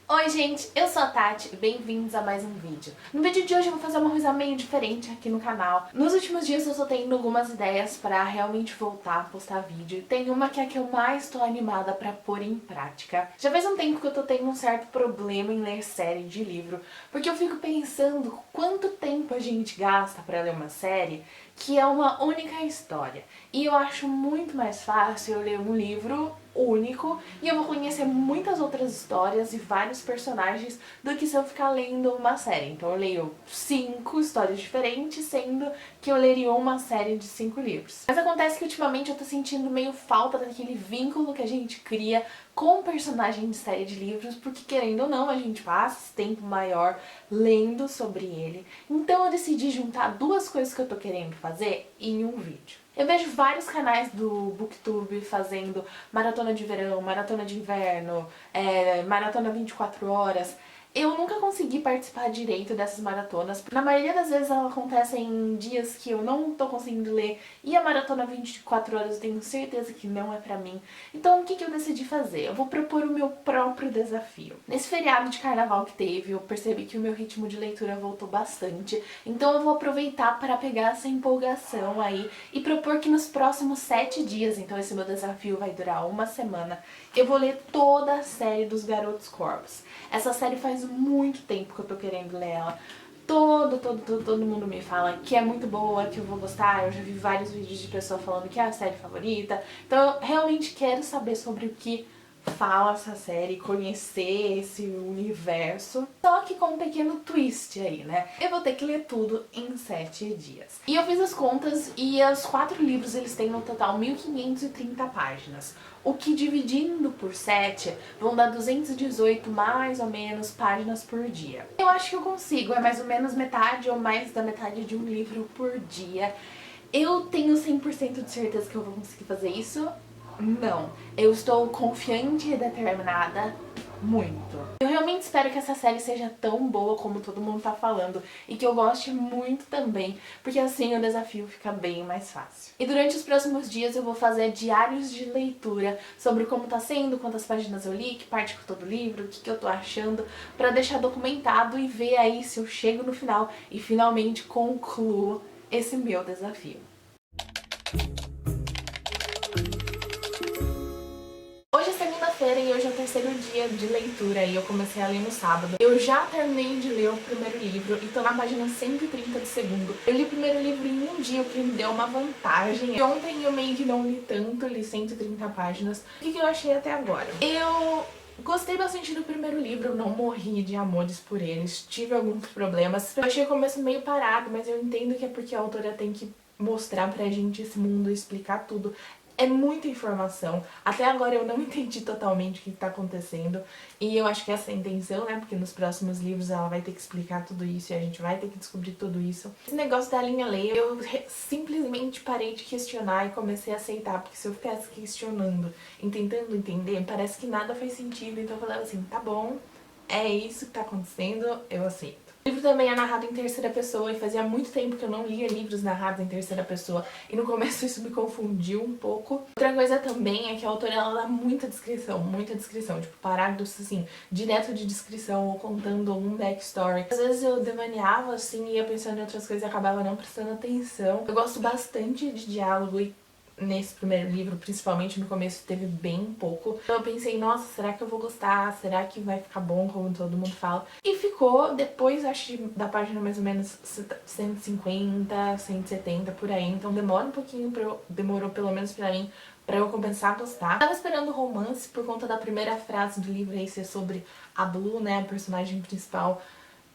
Oi gente, eu sou a Tati e bem-vindos a mais um vídeo. No vídeo de hoje eu vou fazer uma coisa meio diferente aqui no canal. Nos últimos dias eu tô tendo algumas ideias pra realmente voltar a postar vídeo. Tem uma que é a que eu mais tô animada pra pôr em prática. Já faz um tempo que eu tô tendo um certo problema em ler série de livro, porque eu fico pensando quanto tempo a gente gasta pra ler uma série que é uma única história. E eu acho muito mais fácil eu ler um livro único e eu vou conhecer muitas outras histórias e vários personagens do que se eu ficar lendo uma série. Então eu leio 5 histórias diferentes, sendo que eu leria uma série de 5 livros. Mas acontece que ultimamente eu tô sentindo meio falta daquele vínculo que a gente cria com o personagem de série de livros, porque querendo ou não, a gente passa esse tempo maior lendo sobre ele. Então eu decidi juntar duas coisas que eu tô querendo fazer em um vídeo. Eu vejo vários canais do Booktube fazendo maratona de verão, maratona de inverno, maratona 24 horas. Eu nunca consegui participar direito dessas maratonas. Na maioria das vezes elas acontecem em dias que eu não tô conseguindo ler e a maratona 24 horas eu tenho certeza que não é pra mim. Então o que eu decidi fazer? Eu vou propor o meu próprio desafio. Nesse feriado de carnaval que teve, eu percebi que o meu ritmo de leitura voltou bastante. Então eu vou aproveitar para pegar essa empolgação aí e propor que nos próximos 7 dias, então esse meu desafio vai durar uma semana, eu vou ler toda a série dos Garotos Corvos. Essa série faz muito tempo que eu tô querendo ler ela. Todo mundo me fala que é muito boa, que eu vou gostar. Eu já vi vários vídeos de pessoas falando que é a série favorita. Então eu realmente quero saber sobre o que fala essa série, conhecer esse universo. Só que com um pequeno twist aí, né? Eu vou ter que ler tudo em 7 dias. E eu fiz as contas e os 4 livros eles têm no total 1530 páginas. O que dividindo por 7 vão dar 218 mais ou menos páginas por dia. Eu acho que eu consigo, é mais ou menos metade ou mais da metade de um livro por dia. Eu tenho 100% de certeza que eu vou conseguir fazer isso? Não. Eu estou confiante e determinada muito. Eu realmente espero que essa série seja tão boa como todo mundo tá falando e que eu goste muito também, porque assim o desafio fica bem mais fácil. E durante os próximos dias eu vou fazer diários de leitura sobre como tá sendo, quantas páginas eu li, que parte que eu tô do livro, o que eu tô achando, pra deixar documentado e ver aí se eu chego no final e finalmente concluo esse meu desafio. Hoje é segunda-feira e hoje é o terceiro dia de leitura e eu comecei a ler no sábado. Eu já terminei de ler o primeiro livro e tô na página 130 do segundo. Eu li o primeiro livro em um dia, o que me deu uma vantagem. E ontem eu meio que não li tanto, li 130 páginas. O que eu achei até agora? Eu gostei bastante do primeiro livro, eu não morri de amores por eles, tive alguns problemas. Eu achei o começo meio parado, mas eu entendo que é porque a autora tem que mostrar pra gente esse mundo e explicar tudo. É muita informação. Até agora eu não entendi totalmente o que está acontecendo. E eu acho que essa é a intenção, né? Porque nos próximos livros ela vai ter que explicar tudo isso e a gente vai ter que descobrir tudo isso. Esse negócio da linha lei, eu simplesmente parei de questionar e comecei a aceitar. Porque se eu ficasse questionando e tentando entender, parece que nada faz sentido. Então eu falava assim, tá bom, é isso que tá acontecendo, eu aceito. O livro também é narrado em terceira pessoa e fazia muito tempo que eu não lia livros narrados em terceira pessoa e no começo isso me confundiu um pouco. Outra coisa também é que a autora ela dá muita descrição, tipo parágrafos assim, direto de descrição ou contando um backstory. Às vezes eu devaneava assim, ia pensando em outras coisas e acabava não prestando atenção. Eu gosto bastante de diálogo e nesse primeiro livro, principalmente no começo, teve bem pouco. Então eu pensei, nossa, será que eu vou gostar? Será que vai ficar bom, como todo mundo fala? E ficou, depois, acho da página mais ou menos 150, 170, por aí. Então demora um pouquinho, demorou pelo menos pra mim, pra eu começar a gostar. Eu tava esperando romance por conta da primeira frase do livro aí ser sobre a Blue, né, a personagem principal,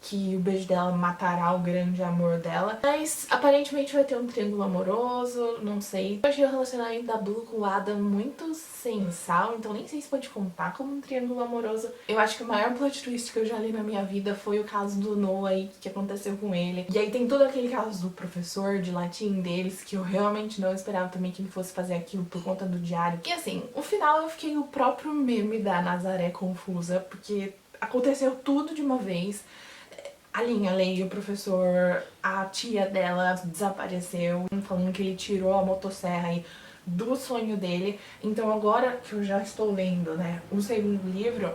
que o beijo dela matará o grande amor dela. Mas aparentemente vai ter um triângulo amoroso, não sei. Eu achei o relacionamento da Blue com o Adam muito sem sal, então nem sei se pode contar como um triângulo amoroso. Eu acho que o maior plot twist que eu já li na minha vida foi o caso do Noah aí, que aconteceu com ele. E aí tem todo aquele caso do professor de latim deles, que eu realmente não esperava também que ele fosse fazer aquilo por conta do diário. E assim, o final eu fiquei o próprio meme da Nazaré confusa, porque aconteceu tudo de uma vez. A linha lei, o professor, a tia dela desapareceu, falando que ele tirou a motosserra aí do sonho dele. Então agora que eu já estou lendo, né, o segundo livro,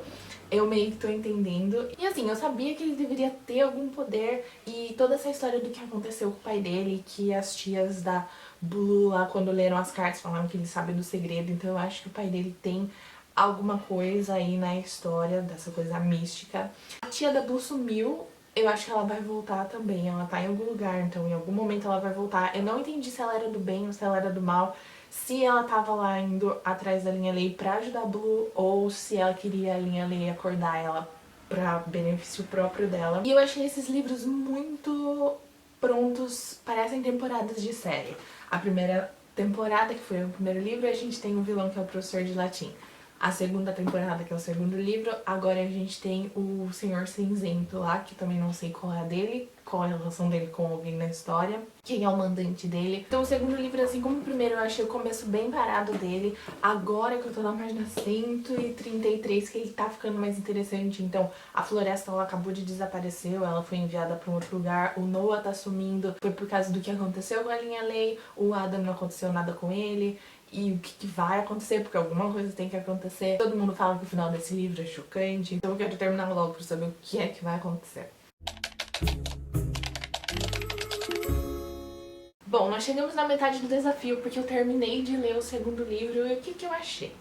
eu meio que tô entendendo. E assim, eu sabia que ele deveria ter algum poder, e toda essa história do que aconteceu com o pai dele, que as tias da Blue lá, quando leram as cartas, falaram que ele sabe do segredo, então eu acho que o pai dele tem alguma coisa aí na história, dessa coisa mística. A tia da Blue sumiu, eu acho que ela vai voltar também, ela tá em algum lugar, então em algum momento ela vai voltar. Eu não entendi se ela era do bem ou se ela era do mal, se ela tava lá indo atrás da Linha Lei pra ajudar a Blue, ou se ela queria a Linha Lei acordar ela pra benefício próprio dela. E eu achei esses livros muito prontos, parecem temporadas de série. A primeira temporada, que foi o primeiro livro, a gente tem um vilão que é o professor de latim. A segunda temporada, que é o segundo livro, agora a gente tem o Senhor Cinzento lá, que também não sei qual é a dele, qual é a relação dele com alguém na história, quem é o mandante dele. Então o segundo livro, assim como o primeiro, eu achei o começo bem parado dele. Agora que eu tô na página 133, que ele tá ficando mais interessante. Então a floresta, ela acabou de desaparecer, ela foi enviada pra um outro lugar, o Noah tá sumindo, foi por causa do que aconteceu com a Linha Lei, o Adam não aconteceu nada com ele. E o que vai acontecer, porque alguma coisa tem que acontecer. Todo mundo fala que o final desse livro é chocante, então eu quero terminar logo pra saber o que é que vai acontecer. Bom, nós chegamos na metade do desafio, porque eu terminei de ler o segundo livro, e o que eu achei?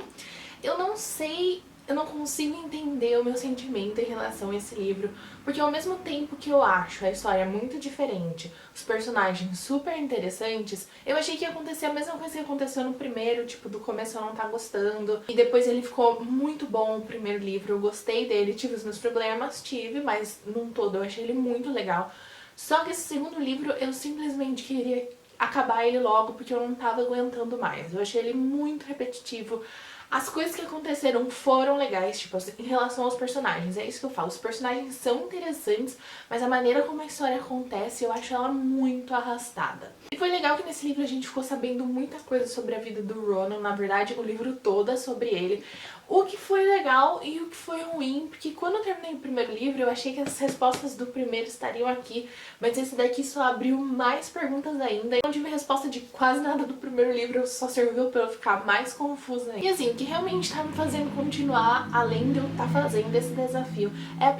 Eu não sei, eu não consigo entender o meu sentimento em relação a esse livro, porque ao mesmo tempo que eu acho a história muito diferente, os personagens super interessantes, eu achei que ia acontecer a mesma coisa que aconteceu no primeiro, tipo, do começo eu não tá gostando, e depois ele ficou muito bom, o primeiro livro, eu gostei dele, tive os meus problemas, mas num todo eu achei ele muito legal. Só que esse segundo livro eu simplesmente queria acabar ele logo, porque eu não tava aguentando mais. Eu achei ele muito repetitivo. As coisas que aconteceram foram legais, tipo, em relação aos personagens, é isso que eu falo. Os personagens são interessantes, mas a maneira como a história acontece, eu acho ela muito arrastada. E foi legal que nesse livro a gente ficou sabendo muita coisa sobre a vida do Ronan, na verdade o livro todo é sobre ele. O que foi legal e o que foi ruim, porque quando eu terminei o primeiro livro eu achei que as respostas do primeiro estariam aqui, mas esse daqui só abriu mais perguntas ainda. Eu não tive resposta de quase nada do primeiro livro, só serviu pra eu ficar mais confusa ainda. E assim, o que realmente tá me fazendo continuar, além de eu estar fazendo esse desafio, é a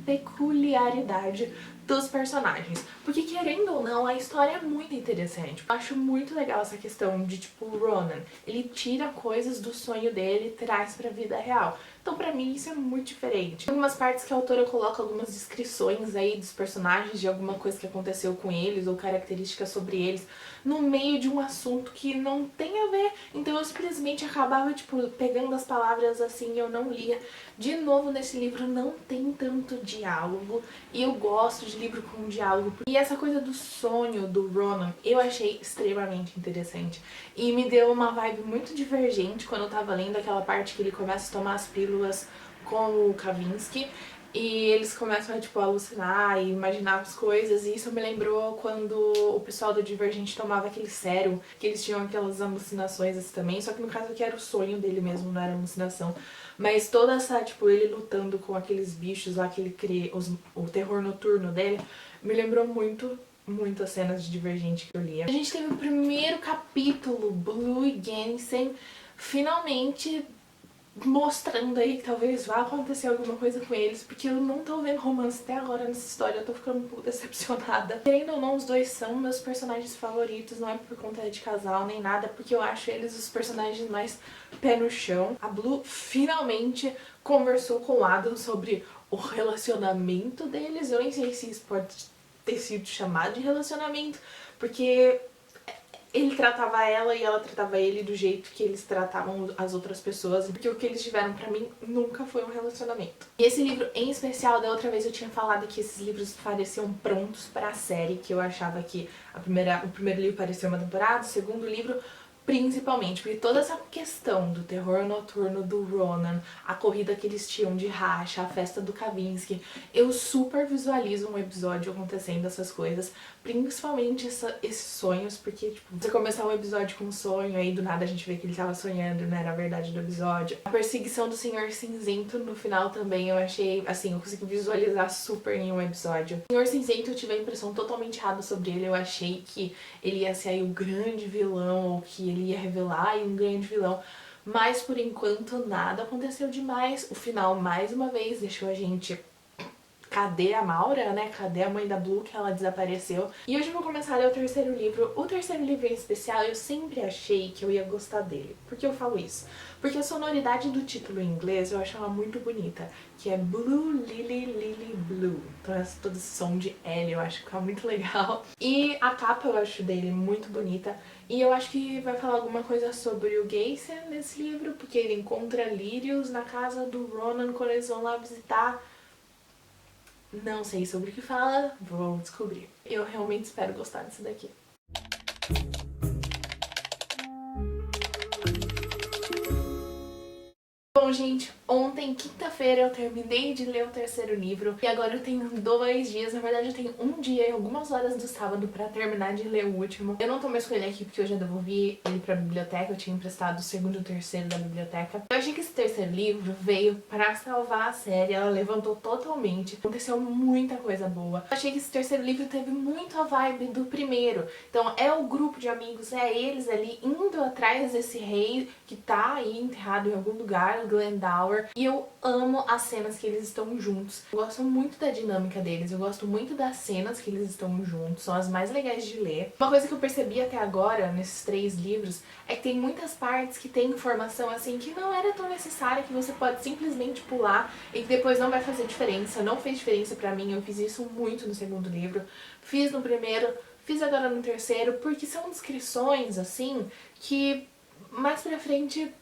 peculiaridade dos personagens. Porque, querendo ou não, a história é muito interessante. Eu acho muito legal essa questão de, tipo, o Ronan. Ele tira coisas do sonho dele e traz pra vida real. Então, pra mim, isso é muito diferente. Tem algumas partes que a autora coloca algumas descrições aí dos personagens, de alguma coisa que aconteceu com eles, ou características sobre eles, no meio de um assunto que não tem a ver. Então eu simplesmente acabava, tipo, pegando as palavras assim e eu não lia. De novo, nesse livro não tem tanto diálogo, e eu gosto de livro com diálogo. E essa coisa do sonho do Ronan, eu achei extremamente interessante. E me deu uma vibe muito divergente quando eu tava lendo aquela parte que ele começa a tomar as pílulas com o Kavinsky. E eles começam a, tipo, alucinar e imaginar as coisas, e isso me lembrou quando o pessoal do Divergente tomava aquele sérum, que eles tinham aquelas alucinações assim também, só que no caso aqui era o sonho dele mesmo, não era alucinação. Mas toda essa, tipo, ele lutando com aqueles bichos lá que ele cria, o terror noturno dele, me lembrou muito as cenas de Divergente que eu lia. A gente teve o primeiro capítulo, Blue e Gensen, finalmente mostrando aí que talvez vá acontecer alguma coisa com eles, porque eu não tô vendo romance até agora nessa história, eu tô ficando um pouco decepcionada. Querendo ou não, os dois são meus personagens favoritos, não é por conta de casal nem nada, porque eu acho eles os personagens mais pé no chão. A Blue finalmente conversou com o Adam sobre o relacionamento deles, eu nem sei se isso pode ter sido chamado de relacionamento, porque ele tratava ela e ela tratava ele do jeito que eles tratavam as outras pessoas, porque o que eles tiveram pra mim nunca foi um relacionamento. E esse livro em especial, da outra vez eu tinha falado que esses livros pareciam prontos pra série, que eu achava que o primeiro livro parecia uma temporada, o segundo livro principalmente, porque toda essa questão do terror noturno do Ronan, a corrida que eles tinham de racha, a festa do Kavinsky, eu super visualizo um episódio acontecendo essas coisas, principalmente esses sonhos, porque, tipo, você começar um episódio com um sonho, aí do nada a gente vê que ele tava sonhando, né, na verdade, do episódio. A perseguição do Senhor Cinzento no final também, eu achei, assim, eu consegui visualizar super em um episódio. O Senhor Cinzento, eu tive a impressão totalmente errada sobre ele, eu achei que ele ia ser aí o grande vilão, ou que ele ia revelar aí um grande vilão, mas por enquanto nada aconteceu demais. O final, mais uma vez, deixou a gente... Cadê a Maura, né? Cadê a mãe da Blue, que ela desapareceu? E hoje eu vou começar a ler o terceiro livro. O terceiro livro em especial, eu sempre achei que eu ia gostar dele. Por que eu falo isso? Porque a sonoridade do título em inglês eu acho ela muito bonita, que é Blue Lily Lily Blue. Então é todo esse som de L, eu acho que fica muito legal. E a capa eu acho dele muito bonita. E eu acho que vai falar alguma coisa sobre o Gaysen nesse livro, porque ele encontra lírios na casa do Ronan quando eles vão lá visitar. Não sei sobre o que fala, vou descobrir. Eu realmente espero gostar disso daqui. Bom, gente, ontem, quinta-feira, eu terminei de ler o terceiro livro e agora eu tenho 2 dias, na verdade eu tenho 1 dia e algumas horas do sábado pra terminar de ler o último. Eu não tô mais com ele aqui porque eu já devolvi ele pra biblioteca, eu tinha emprestado o segundo e o terceiro da biblioteca. Eu achei que esse terceiro livro veio pra salvar a série, ela levantou totalmente, aconteceu muita coisa boa. Eu achei que esse terceiro livro teve muito a vibe do primeiro, então é o grupo de amigos, é eles ali indo atrás desse rei que tá aí enterrado em algum lugar, Glendower, e eu amo as cenas que eles estão juntos. Eu gosto muito da dinâmica deles, eu gosto muito das cenas que eles estão juntos, são as mais legais de ler. Uma coisa que eu percebi até agora, nesses 3 livros, é que tem muitas partes que tem informação assim que não era tão necessária, que você pode simplesmente pular e que depois não vai fazer diferença. Não fez diferença pra mim, eu fiz isso muito no segundo livro, fiz no primeiro, fiz agora no terceiro, porque são descrições assim que mais pra frente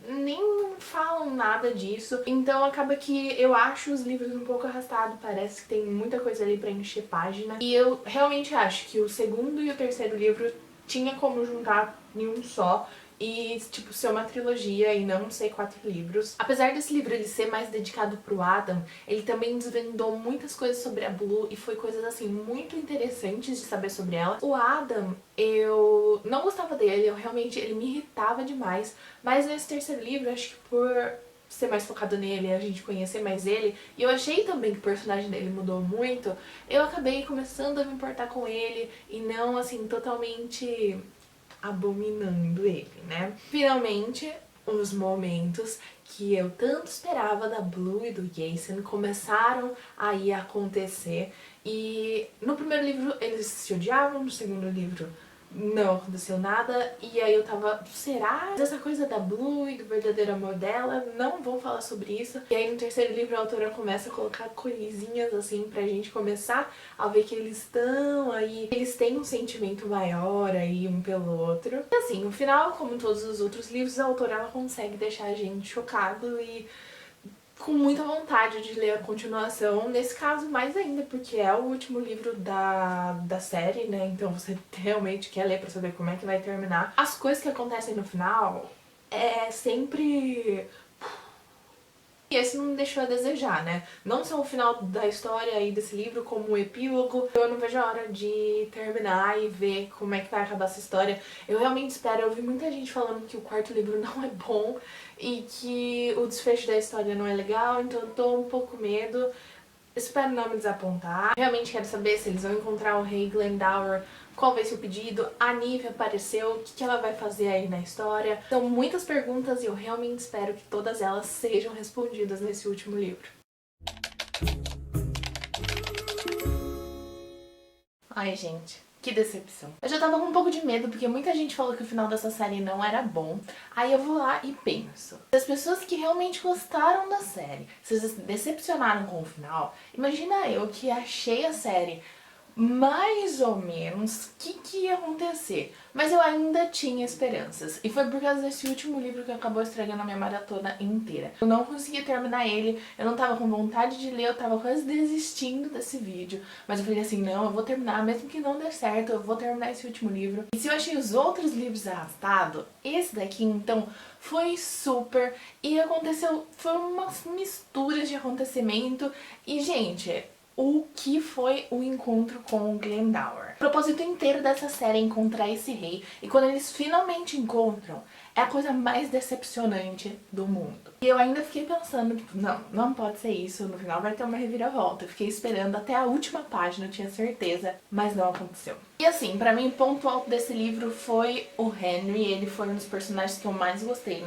nem falam nada disso, então acaba que eu acho os livros um pouco arrastados, parece que tem muita coisa ali pra encher página, e eu realmente acho que o segundo e o terceiro livro tinha como juntar em um só, e tipo ser uma trilogia e não ser 4 livros. Apesar desse livro ele ser mais dedicado pro Adam, ele também desvendou muitas coisas sobre a Blue e foi coisas assim muito interessantes de saber sobre ela. O Adam, eu não gostava dele, ele me irritava demais, mas nesse terceiro livro, acho que por ser mais focado nele, a gente conhecer mais ele, e eu achei também que o personagem dele mudou muito, eu acabei começando a me importar com ele e não assim totalmente abominando ele, né? Finalmente, os momentos que eu tanto esperava da Blue e do Gaysen começaram a ir acontecer. E no primeiro livro eles se odiavam, no segundo livro não aconteceu nada, e aí eu tava, será? Essa coisa da Blue e do verdadeiro amor dela, não vou falar sobre isso. E aí no terceiro livro a autora começa a colocar coisinhas assim pra gente começar a ver que eles estão aí, eles têm um sentimento maior aí um pelo outro. E assim, no final, como em todos os outros livros, a autora ela consegue deixar a gente chocado e com muita vontade de ler a continuação, nesse caso mais ainda, porque é o último livro da série, né, então você realmente quer ler pra saber como é que vai terminar. As coisas que acontecem no final é sempre... E esse não me deixou a desejar, né? Não só o final da história aí desse livro, como o epílogo. Eu não vejo a hora de terminar e ver como é que vai acabar essa história. Eu realmente espero, eu vi muita gente falando que o quarto livro não é bom e que o desfecho da história não é legal, então eu tô um pouco com medo. Espero não me desapontar. Realmente quero saber se eles vão encontrar o rei Glendower, qual vai ser o pedido, a Nívea apareceu, o que ela vai fazer aí na história. São muitas perguntas e eu realmente espero que todas elas sejam respondidas nesse último livro. Ai, gente, que decepção. Eu já tava com um pouco de medo, porque muita gente falou que o final dessa série não era bom. Aí eu vou lá e penso. Se as pessoas que realmente gostaram da série se decepcionaram com o final, imagina eu que achei a série mais ou menos o que ia acontecer. Mas eu ainda tinha esperanças. E foi por causa desse último livro que acabou estragando a minha maratona inteira. Eu não conseguia terminar ele, eu não tava com vontade de ler, eu tava quase desistindo desse vídeo. Mas eu falei assim, não, eu vou terminar, mesmo que não dê certo, eu vou terminar esse último livro. E se eu achei os outros livros arrastados, esse daqui então foi super. E aconteceu, foi umas misturas de acontecimento. E gente, o que foi o encontro com o Glendower. O propósito inteiro dessa série é encontrar esse rei, e quando eles finalmente encontram, é a coisa mais decepcionante do mundo. E eu ainda fiquei pensando, tipo, não pode ser isso, no final vai ter uma reviravolta. Eu fiquei esperando até a última página, eu tinha certeza, mas não aconteceu. E assim, pra mim o ponto alto desse livro foi o Henry. Ele foi um dos personagens que eu mais gostei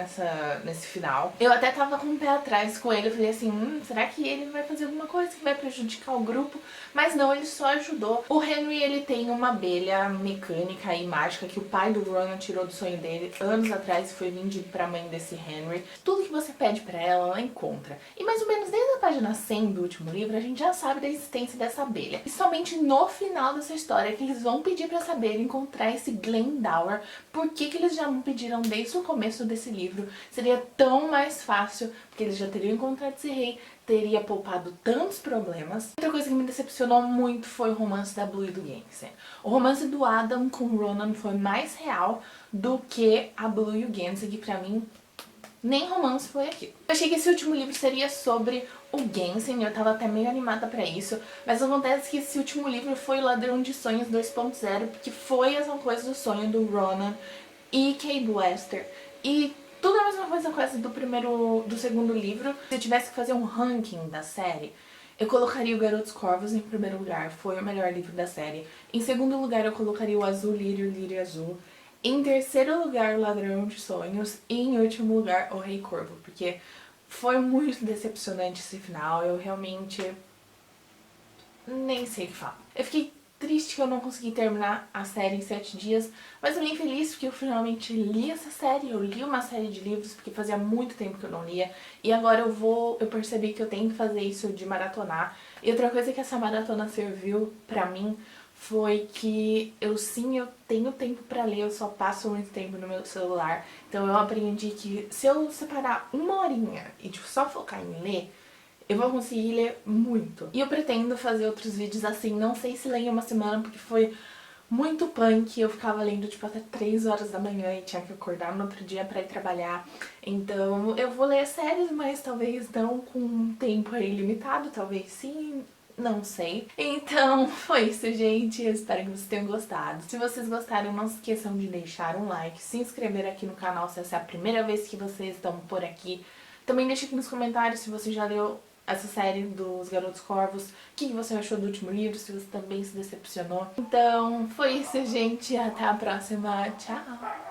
nesse final. Eu até tava com o pé atrás com ele, eu falei assim, será que ele vai fazer alguma coisa que vai prejudicar o grupo? Mas não, ele só ajudou. O Henry, ele tem uma abelha mecânica e mágica que o pai do Ronan tirou do sonho dele anos atrás e foi vendido pra mãe desse Henry. Tudo que você pede pra ela, ela encontra. E mais ou menos desde a página 100 do último livro, a gente já sabe da existência dessa abelha. E somente no final dessa história que eles vão pedir pra saber encontrar esse Glendower. Por que eles já não pediram desde o começo desse livro? Seria tão mais fácil, porque eles já teriam encontrado esse rei, teria poupado tantos problemas. Outra coisa que me decepcionou muito foi o romance da Blue e do Gensen. O romance do Adam com o Ronan foi mais real do que a Blue e o Gensen, que pra mim nem romance foi aquilo. Eu achei que esse último livro seria sobre o Gensen, eu tava até meio animada pra isso, mas acontece que esse último livro foi o Ladrão de Sonhos 2.0, porque foi essa coisa do sonho do Ronan e Kate Wester. E tudo a mesma coisa do segundo livro. Se eu tivesse que fazer um ranking da série, eu colocaria o Garotos Corvos em primeiro lugar, foi o melhor livro da série. Em segundo lugar eu colocaria o Azul Lírio, Lírio Azul. Em terceiro lugar, o Ladrão de Sonhos. E em último lugar, o Rei Corvo. Porque foi muito decepcionante esse final. Eu realmente nem sei o que falar. Eu fiquei triste que eu não consegui terminar a série em 7 dias. Mas também feliz porque eu finalmente li essa série. Eu li uma série de livros porque fazia muito tempo que eu não lia. E agora eu percebi que eu tenho que fazer isso de maratonar. E outra coisa que essa maratona serviu pra mim foi que eu tenho tempo pra ler, eu só passo muito tempo no meu celular. Então eu aprendi que se eu separar uma horinha e tipo, só focar em ler, eu vou conseguir ler muito. E eu pretendo fazer outros vídeos assim, não sei se ler em uma semana, porque foi muito punk. Eu ficava lendo tipo até 3 horas da manhã e tinha que acordar no outro dia pra ir trabalhar. Então eu vou ler séries, mas talvez não com um tempo aí limitado, talvez sim. Não sei. Então, foi isso, gente. Eu espero que vocês tenham gostado. Se vocês gostaram, não se esqueçam de deixar um like, se inscrever aqui no canal se essa é a primeira vez que vocês estão por aqui. Também deixa aqui nos comentários se você já leu essa série dos Garotos Corvos, o que você achou do último livro, se você também se decepcionou. Então, foi isso, gente. Até a próxima. Tchau!